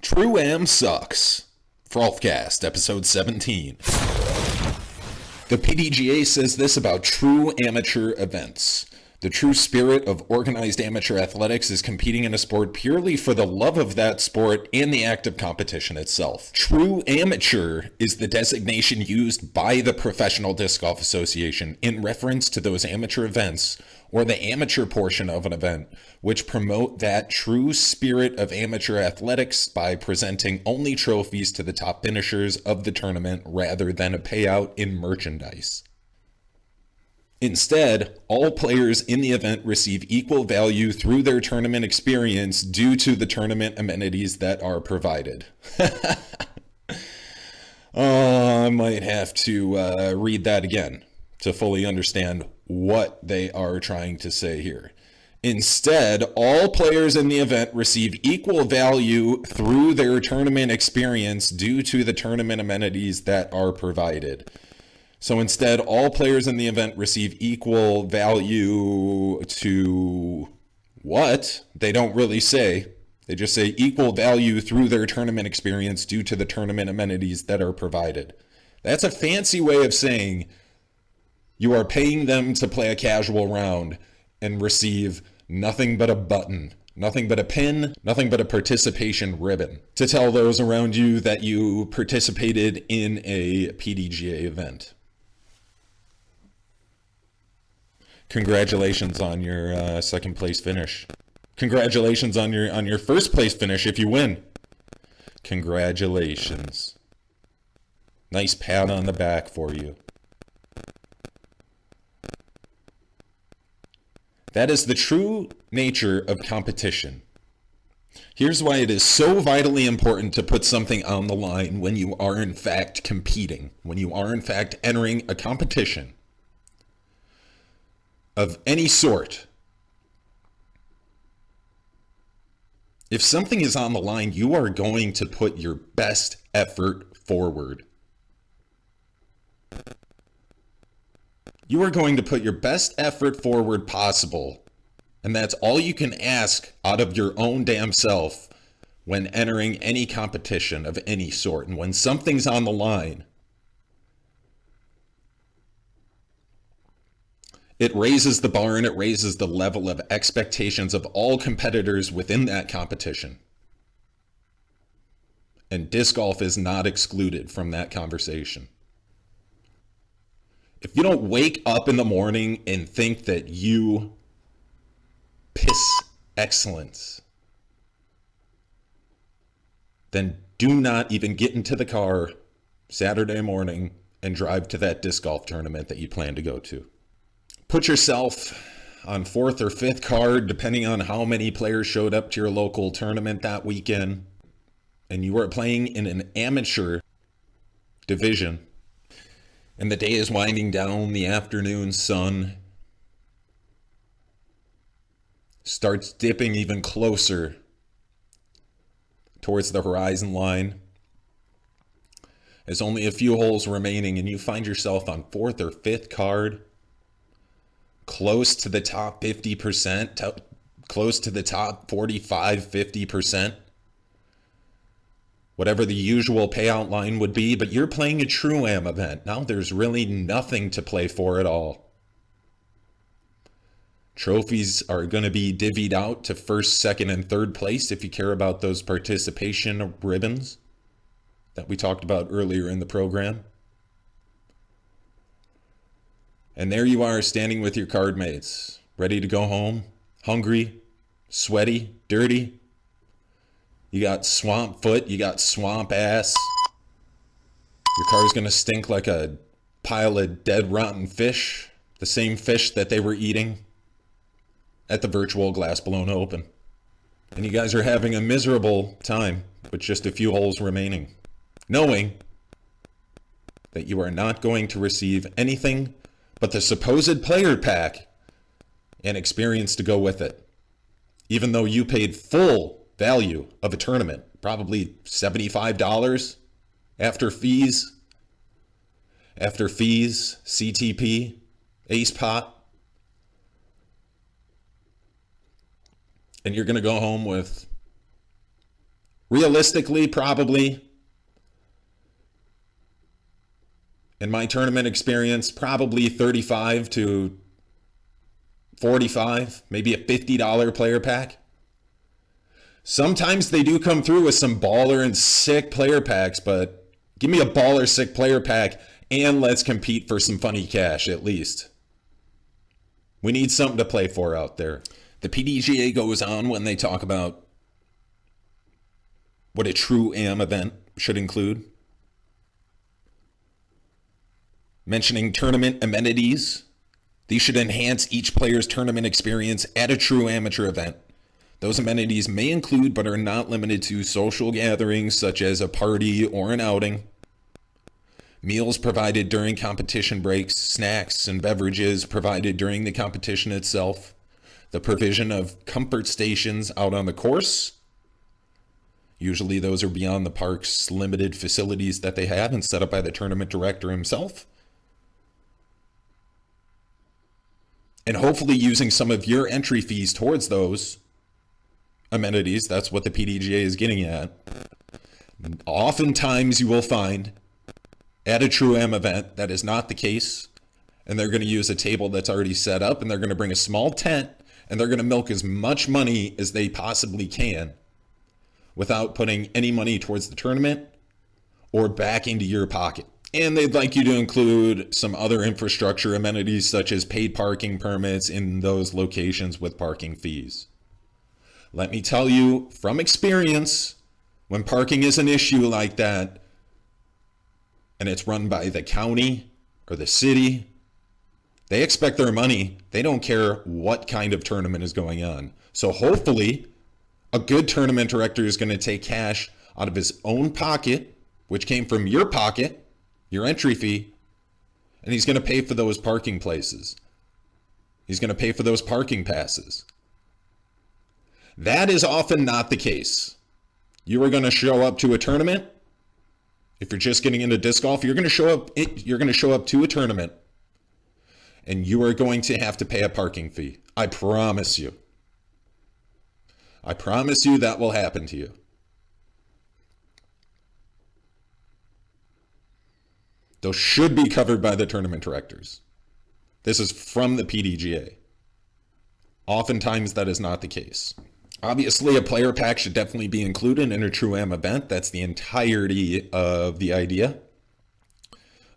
True Am Sucks. Frolfcast, episode 17. The PDGA says this about true amateur events. The true spirit of organized amateur athletics is competing in a sport purely for the love of that sport and the act of competition itself. True amateur is the designation used by the Professional Disc Golf Association in reference to those amateur events, or the amateur portion of an event, which promote that true spirit of amateur athletics by presenting only trophies to the top finishers of the tournament rather than a payout in merchandise. Instead, all players in the event receive equal value through their tournament experience due to the tournament amenities that are provided. I might have to read that again to fully understand what they are trying to say here. Instead, all players in the event receive equal value through their tournament experience due to the tournament amenities that are provided. So instead, all players in the event receive equal value to what? They don't really say. They just say equal value through their tournament experience due to the tournament amenities that are provided. That's a fancy way of saying you are paying them to play a casual round and receive nothing but a button, nothing but a pin, nothing but a participation ribbon to tell those around you that you participated in a PDGA event. Congratulations on your second place finish. Congratulations on your first place finish if you win. Congratulations. Nice pat on the back for you. That is the true nature of competition. Here's why it is so vitally important to put something on the line when you are in fact competing, when you are in fact entering a competition of any sort. If something is on the line, you are going to put your best effort forward. You are going to put your best effort forward possible. And that's all you can ask out of your own damn self when entering any competition of any sort. And when something's on the line, it raises the bar and it raises the level of expectations of all competitors within that competition. And disc golf is not excluded from that conversation. If you don't wake up in the morning and think that you piss excellence, then do not even get into the car Saturday morning and drive to that disc golf tournament that you plan to go to. Put yourself on fourth or fifth card, depending on how many players showed up to your local tournament that weekend, and you are playing in an amateur division, and the day is winding down, the afternoon sun starts dipping even closer towards the horizon line. There's only a few holes remaining, and you find yourself on fourth or fifth card, close to the top 50%, close to the top 45, 50%, whatever the usual payout line would be, but you're playing a True Am event. Now there's really nothing to play for at all. Trophies are going to be divvied out to first, second, and third place if you care about those participation ribbons that we talked about earlier in the program. And there you are standing with your card mates, ready to go home, hungry, sweaty, dirty. You got swamp foot, you got swamp ass. Your car's gonna stink like a pile of dead rotten fish, the same fish that they were eating at the virtual Glass Blown Open. And you guys are having a miserable time with just a few holes remaining, knowing that you are not going to receive anything but the supposed player pack and experience to go with it. Even though you paid full value of a tournament, probably $75 after fees, CTP, Ace Pot, and you're going to go home with Realistically, probably, in my tournament experience, probably 35 to 45, maybe a $50 player pack. Sometimes they do come through with some baller and sick player packs, but give me a baller sick player pack and let's compete for some funny cash at least. We need something to play for out there. The PDGA goes on when they talk about what a true AM event should include. Mentioning tournament amenities. These should enhance each player's tournament experience at a true amateur event. Those amenities may include, but are not limited to, social gatherings such as a party or an outing, meals provided during competition breaks, snacks and beverages provided during the competition itself, the provision of comfort stations out on the course. Usually those are beyond the park's limited facilities that they have and set up by the tournament director himself. And hopefully using some of your entry fees towards those amenities. That's what the PDGA is getting at. Oftentimes you will find at a True Am event that is not the case, and they're going to use a table that's already set up, and they're going to bring a small tent, and they're going to milk as much money as they possibly can without putting any money towards the tournament or back into your pocket. And they'd like you to include some other infrastructure amenities such as paid parking permits in those locations with parking fees. Let me tell you from experience, when parking is an issue like that, and it's run by the county or the city, they expect their money. They don't care what kind of tournament is going on. So hopefully, a good tournament director is going to take cash out of his own pocket, which came from your pocket, your entry fee, and he's going to pay for those parking places. He's going to pay for those parking passes. That is often not the case. You are going to show up to a tournament. If you're just getting into disc golf, you're going to show up to a tournament, and you are going to have to pay a parking fee. I promise you. I promise you that will happen to you. Those should be covered by the tournament directors. This is from the PDGA. Oftentimes that is not the case. Obviously, a player pack should definitely be included in a True Am event. That's the entirety of the idea.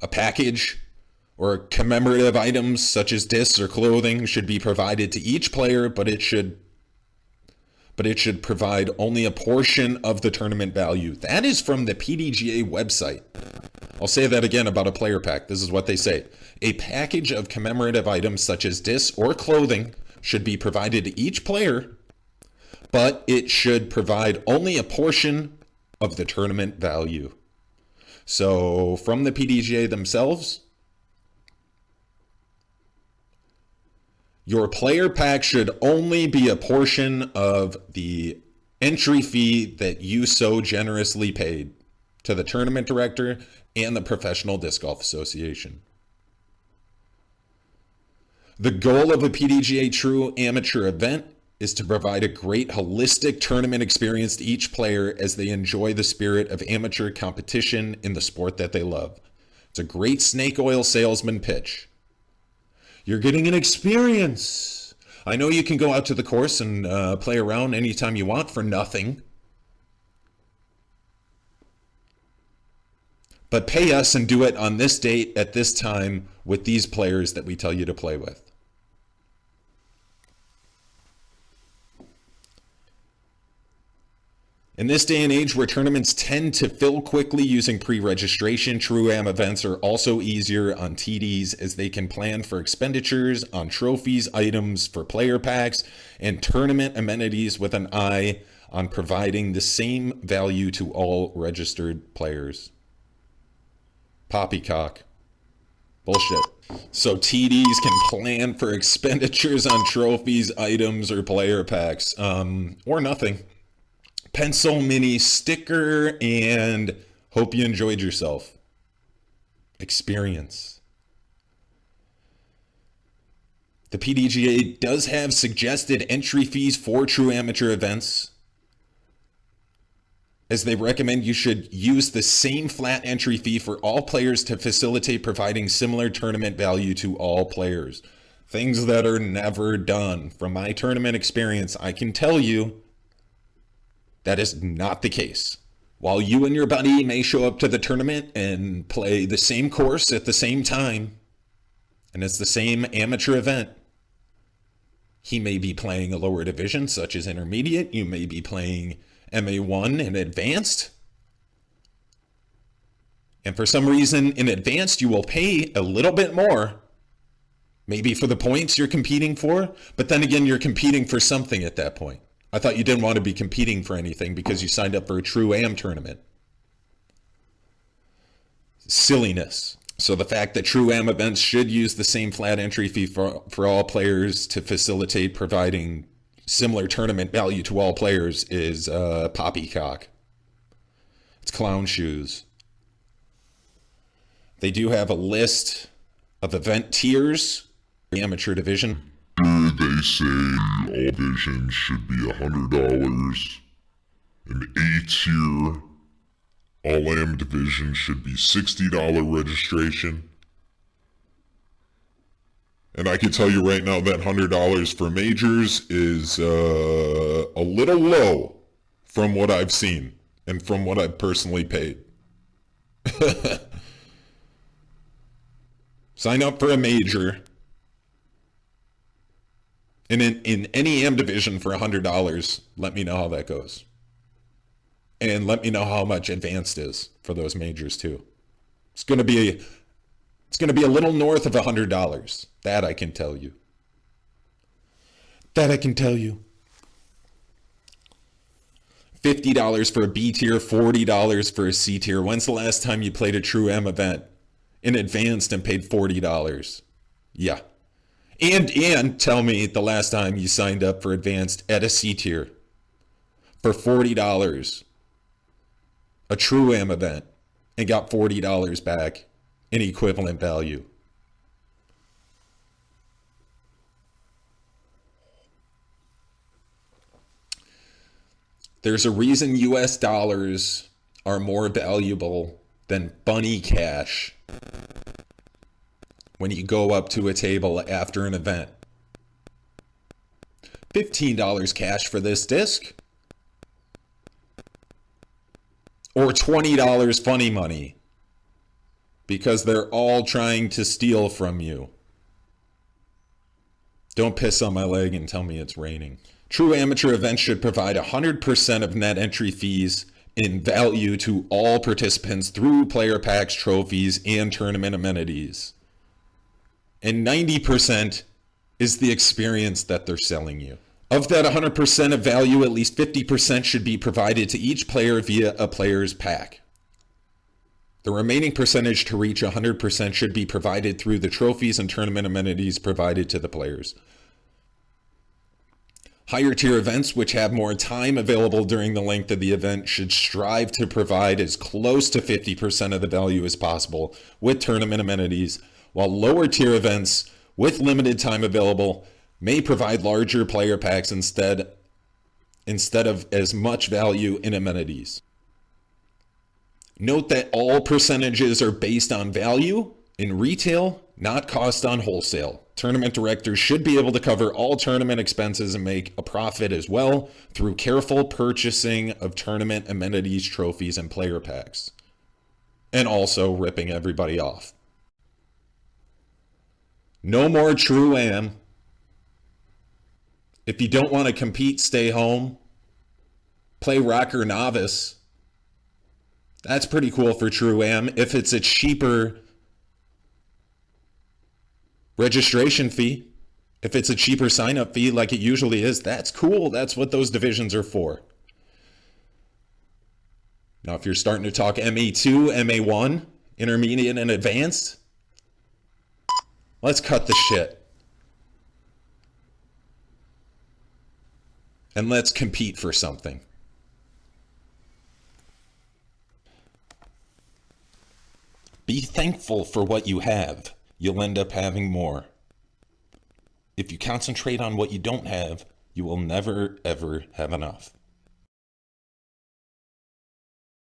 A package or commemorative items such as discs or clothing should be provided to each player, but it should provide only a portion of the tournament value. That is from the PDGA website. I'll say that again about a player pack. This is what they say. A package of commemorative items such as discs or clothing should be provided to each player, but it should provide only a portion of the tournament value. So from the PDGA themselves, your player pack should only be a portion of the entry fee that you so generously paid to the tournament director and the Professional Disc Golf Association. The goal of a PDGA True Amateur event is to provide a great holistic tournament experience to each player as they enjoy the spirit of amateur competition in the sport that they love. It's a great snake oil salesman pitch. You're getting an experience. I know you can go out to the course and play around anytime you want for nothing. But pay us and do it on this date at this time with these players that we tell you to play with. In this day and age where tournaments tend to fill quickly using pre-registration, True Am events are also easier on TDs as they can plan for expenditures on trophies, items for player packs, and tournament amenities with an eye on providing the same value to all registered players. Poppycock. Bullshit. So TDs can plan for expenditures on trophies, items, or player packs, or nothing. Pencil mini sticker and hope you enjoyed yourself. Experience. The PDGA does have suggested entry fees for true amateur events. as they recommend you should use the same flat entry fee for all players to facilitate providing similar tournament value to all players. Things that are never done. From my tournament experience, I can tell you that is not the case. While you and your buddy may show up to the tournament and play the same course at the same time, and it's the same amateur event, he may be playing a lower division, such as intermediate. You may be playing MA1 and advanced. And for some reason, in advanced, you will pay a little bit more, maybe for the points you're competing for, but then again, you're competing for something at that point. I thought you didn't want to be competing for anything because you signed up for a true AM tournament. Silliness. So the fact that true AM events should use the same flat entry fee for all players to facilitate providing similar tournament value to all players is poppycock. It's clown shoes. They do have a list of event tiers. The amateur division. They say all divisions should be $100. An A tier all AM division should be $60 registration. And I can tell you right now that $100 for majors is a little low from what I've seen and from what I've personally paid. Sign up for a major. And in any AM division for $100, let me know how that goes. And let me know how much advanced is for those majors too. It's gonna be a little north of $100. That I can tell you. That I can tell you. $50 for a B tier, $40 for a C tier. When's the last time you played a true AM event in advanced and paid $40? Yeah. And tell me the last time you signed up for advanced at a C tier for $40, a true AM event, and got $40 back in equivalent value. There's a reason US dollars are more valuable than bunny cash when you go up to a table after an event. $15 cash for this disc, or $20 funny money, because they're all trying to steal from you. Don't piss on my leg and tell me it's raining. True amateur events should provide 100% of net entry fees in value to all participants through player packs, trophies, and tournament amenities. And 90% is the experience that they're selling you. Of that 100% of value, at least 50% should be provided to each player via a player's pack. The remaining percentage to reach 100% should be provided through the trophies and tournament amenities provided to the players. Higher tier events, which have more time available during the length of the event, should strive to provide as close to 50% of the value as possible with tournament amenities, while lower tier events with limited time available may provide larger player packs instead of as much value in amenities. Note that all percentages are based on value in retail, not cost on wholesale. Tournament directors should be able to cover all tournament expenses and make a profit as well through careful purchasing of tournament amenities, trophies, and player packs. And also ripping everybody off. No more true AM. If you don't want to compete, stay home. Play Rocker Novice. That's pretty cool for true AM. If it's a cheaper registration fee, if it's a cheaper sign-up fee like it usually is, that's cool. That's what those divisions are for. Now, if you're starting to talk MA2, MA1, intermediate and advanced, let's cut the shit. And let's compete for something. Be thankful for what you have. You'll end up having more. If you concentrate on what you don't have, you will never, ever have enough.